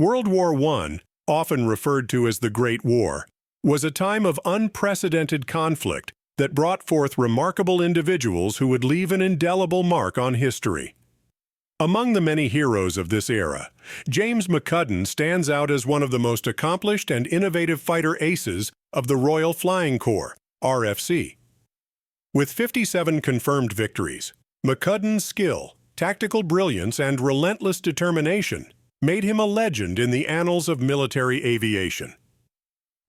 World War I, often referred to as the Great War, was a time of unprecedented conflict that brought forth remarkable individuals who would leave an indelible mark on history. Among the many heroes of this era, James McCudden stands out as one of the most accomplished and innovative fighter aces of the Royal Flying Corps, RFC. With 57 confirmed victories, McCudden's skill, tactical brilliance, and relentless determination made him a legend in the annals of military aviation.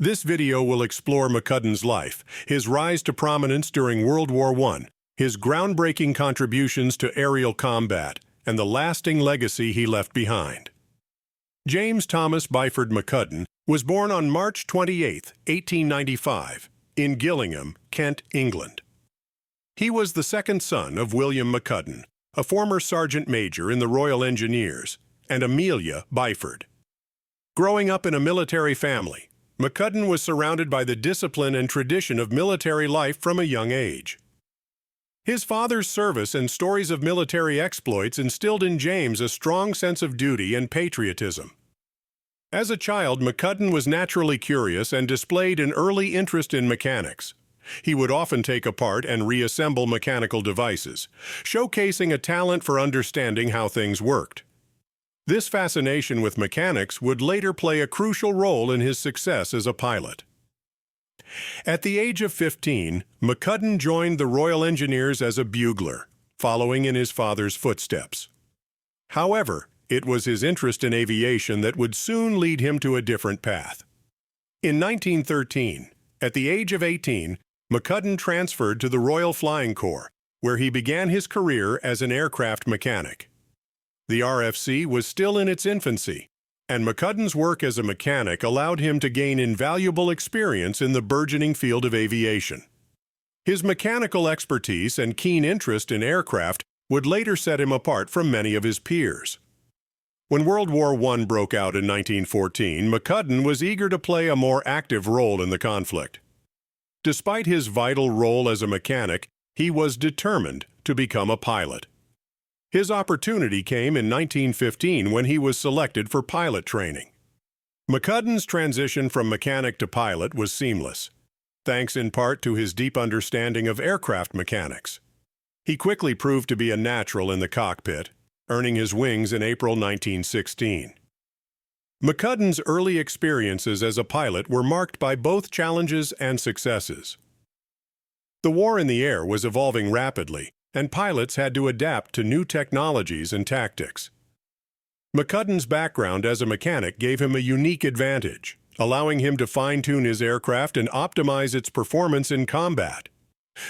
This video will explore McCudden's life, his rise to prominence during World War I, his groundbreaking contributions to aerial combat, and the lasting legacy he left behind. James Thomas Byford McCudden was born on March 28, 1895, in Gillingham, Kent, England. He was the second son of William McCudden, a former sergeant major in the Royal Engineers, and Amelia Byford. Growing up in a military family, McCudden was surrounded by the discipline and tradition of military life from a young age. His father's service and stories of military exploits instilled in James a strong sense of duty and patriotism. As a child, McCudden was naturally curious and displayed an early interest in mechanics. He would often take apart and reassemble mechanical devices, showcasing a talent for understanding how things worked. This fascination with mechanics would later play a crucial role in his success as a pilot. At the age of 15, McCudden joined the Royal Engineers as a bugler, following in his father's footsteps. However, it was his interest in aviation that would soon lead him to a different path. In 1913, at the age of 18, McCudden transferred to the Royal Flying Corps, where he began his career as an aircraft mechanic. The RFC was still in its infancy, and McCudden's work as a mechanic allowed him to gain invaluable experience in the burgeoning field of aviation. His mechanical expertise and keen interest in aircraft would later set him apart from many of his peers. When World War I broke out in 1914, McCudden was eager to play a more active role in the conflict. Despite his vital role as a mechanic, he was determined to become a pilot. His opportunity came in 1915 when he was selected for pilot training. McCudden's transition from mechanic to pilot was seamless, thanks in part to his deep understanding of aircraft mechanics. He quickly proved to be a natural in the cockpit, earning his wings in April 1916. McCudden's early experiences as a pilot were marked by both challenges and successes. The war in the air was evolving rapidly, and pilots had to adapt to new technologies and tactics. McCudden's background as a mechanic gave him a unique advantage, allowing him to fine-tune his aircraft and optimize its performance in combat.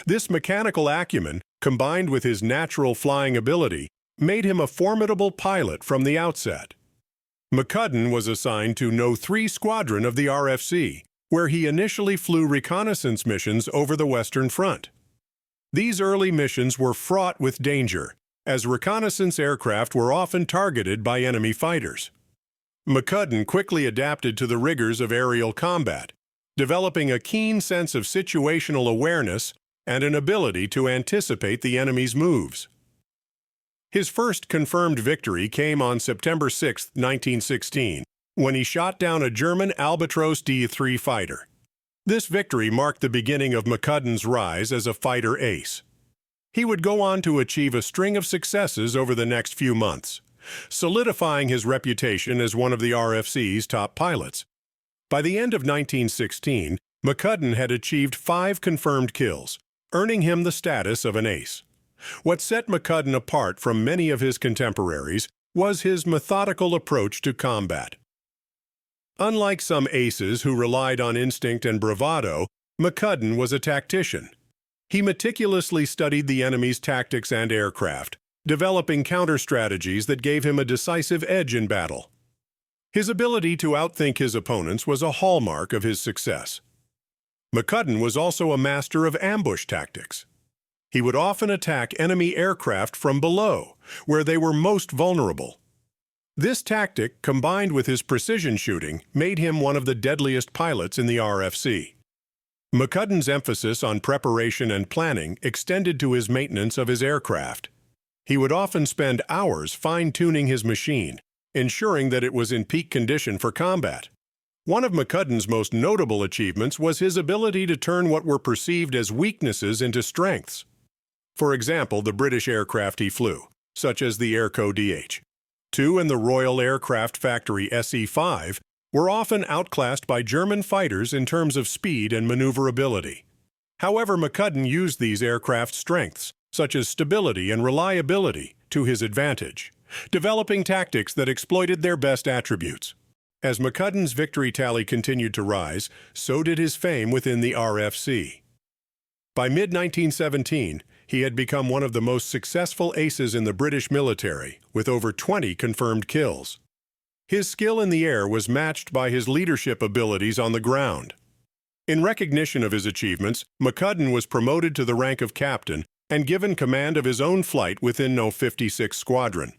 This mechanical acumen, combined with his natural flying ability, made him a formidable pilot from the outset. McCudden was assigned to No. 3 Squadron of the RFC, where he initially flew reconnaissance missions over the Western Front. These early missions were fraught with danger, as reconnaissance aircraft were often targeted by enemy fighters. McCudden quickly adapted to the rigors of aerial combat, developing a keen sense of situational awareness and an ability to anticipate the enemy's moves. His first confirmed victory came on September 6, 1916, when he shot down a German Albatros D-3 fighter. This victory marked the beginning of McCudden's rise as a fighter ace. He would go on to achieve a string of successes over the next few months, solidifying his reputation as one of the RFC's top pilots. By the end of 1916, McCudden had achieved 5 confirmed kills, earning him the status of an ace. What set McCudden apart from many of his contemporaries was his methodical approach to combat. Unlike some aces who relied on instinct and bravado, McCudden was a tactician. He meticulously studied the enemy's tactics and aircraft, developing counter-strategies that gave him a decisive edge in battle. His ability to outthink his opponents was a hallmark of his success. McCudden was also a master of ambush tactics. He would often attack enemy aircraft from below, where they were most vulnerable. This tactic, combined with his precision shooting, made him one of the deadliest pilots in the RFC. McCudden's emphasis on preparation and planning extended to his maintenance of his aircraft. He would often spend hours fine-tuning his machine, ensuring that it was in peak condition for combat. One of McCudden's most notable achievements was his ability to turn what were perceived as weaknesses into strengths. For example, the British aircraft he flew, such as the Airco DH-2 and the Royal Aircraft Factory SE-5, were often outclassed by German fighters in terms of speed and maneuverability. However, McCudden used these aircraft strengths, such as stability and reliability, to his advantage, developing tactics that exploited their best attributes. As McCudden's victory tally continued to rise, so did his fame within the RFC. By mid-1917, he had become one of the most successful aces in the British military, with over 20 confirmed kills. His skill in the air was matched by his leadership abilities on the ground. In recognition of his achievements, McCudden was promoted to the rank of captain and given command of his own flight within No. 56 Squadron.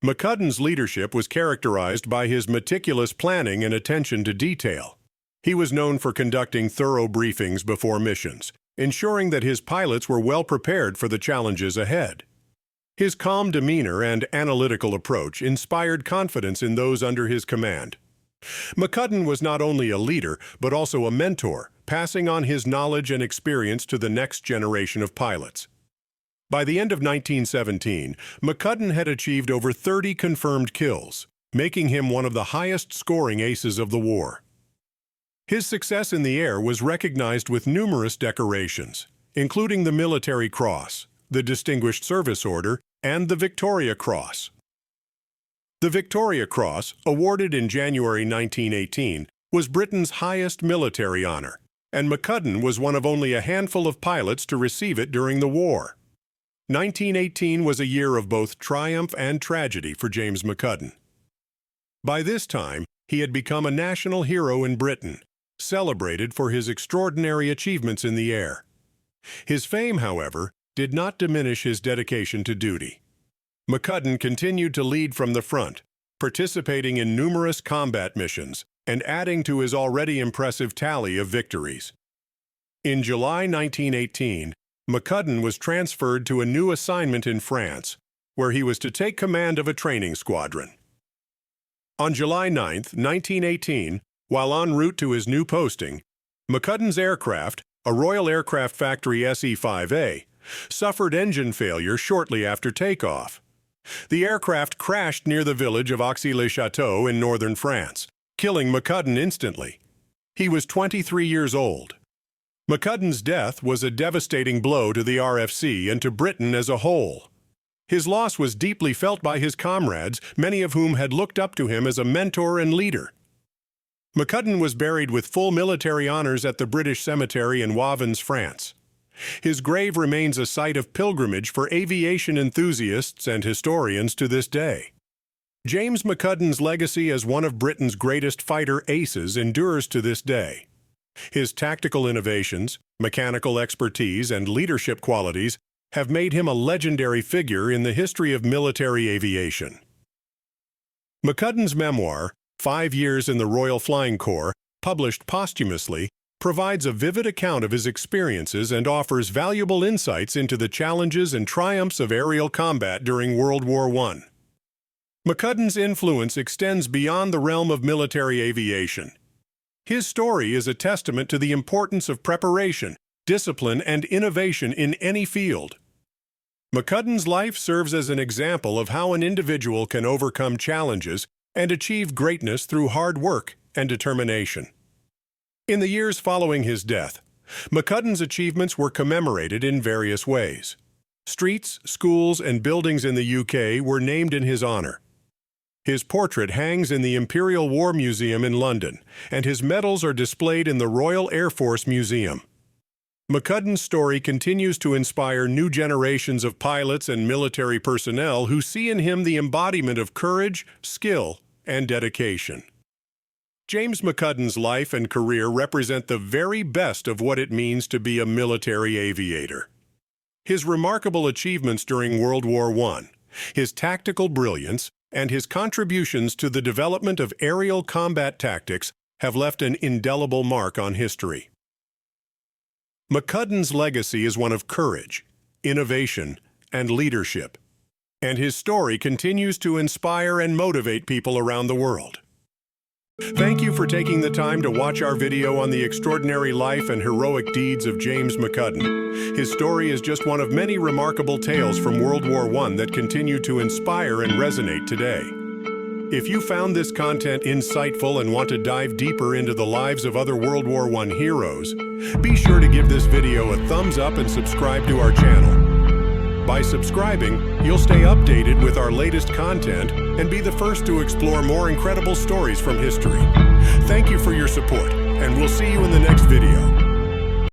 McCudden's leadership was characterized by his meticulous planning and attention to detail. He was known for conducting thorough briefings before missions, ensuring that his pilots were well prepared for the challenges ahead. His calm demeanor and analytical approach inspired confidence in those under his command. McCudden was not only a leader, but also a mentor, passing on his knowledge and experience to the next generation of pilots. By the end of 1917, McCudden had achieved over 30 confirmed kills, making him one of the highest-scoring aces of the war. His success in the air was recognized with numerous decorations, including the Military Cross, the Distinguished Service Order, and the Victoria Cross. The Victoria Cross, awarded in January 1918, was Britain's highest military honor, and McCudden was one of only a handful of pilots to receive it during the war. 1918 was a year of both triumph and tragedy for James McCudden. By this time, he had become a national hero in Britain, celebrated for his extraordinary achievements in the air. His fame, however, did not diminish his dedication to duty. McCudden continued to lead from the front, participating in numerous combat missions and adding to his already impressive tally of victories. In July 1918, McCudden was transferred to a new assignment in France, where he was to take command of a training squadron. On July 9, 1918, while en route to his new posting, McCudden's aircraft, a Royal Aircraft Factory SE-5A, suffered engine failure shortly after takeoff. The aircraft crashed near the village of Oxy-le-Château in northern France, killing McCudden instantly. He was 23 years old. McCudden's death was a devastating blow to the RFC and to Britain as a whole. His loss was deeply felt by his comrades, many of whom had looked up to him as a mentor and leader. McCudden was buried with full military honors at the British Cemetery in Wavins, France. His grave remains a site of pilgrimage for aviation enthusiasts and historians to this day. James McCudden's legacy as one of Britain's greatest fighter aces endures to this day. His tactical innovations, mechanical expertise, and leadership qualities have made him a legendary figure in the history of military aviation. McCudden's memoir, 5 Years in the Royal Flying Corps, published posthumously, provides a vivid account of his experiences and offers valuable insights into the challenges and triumphs of aerial combat during World War I. McCudden's influence extends beyond the realm of military aviation. His story is a testament to the importance of preparation, discipline, and innovation in any field. McCudden's life serves as an example of how an individual can overcome challenges and achieve greatness through hard work and determination. In the years following his death, McCudden's achievements were commemorated in various ways. Streets, schools, and buildings in the UK were named in his honor. His portrait hangs in the Imperial War Museum in London, and his medals are displayed in the Royal Air Force Museum. McCudden's story continues to inspire new generations of pilots and military personnel who see in him the embodiment of courage, skill, and dedication. James McCudden's life and career represent the very best of what it means to be a military aviator. His remarkable achievements during World War I, his tactical brilliance, and his contributions to the development of aerial combat tactics have left an indelible mark on history. McCudden's legacy is one of courage, innovation, and leadership. and his story continues to inspire and motivate people around the world. Thank you for taking the time to watch our video on the extraordinary life and heroic deeds of James McCudden. His story is just one of many remarkable tales from World War I that continue to inspire and resonate today. If you found this content insightful and want to dive deeper into the lives of other World War I heroes, be sure to give this video a thumbs up and subscribe to our channel. By subscribing, you'll stay updated with our latest content and be the first to explore more incredible stories from history. Thank you for your support, and we'll see you in the next video.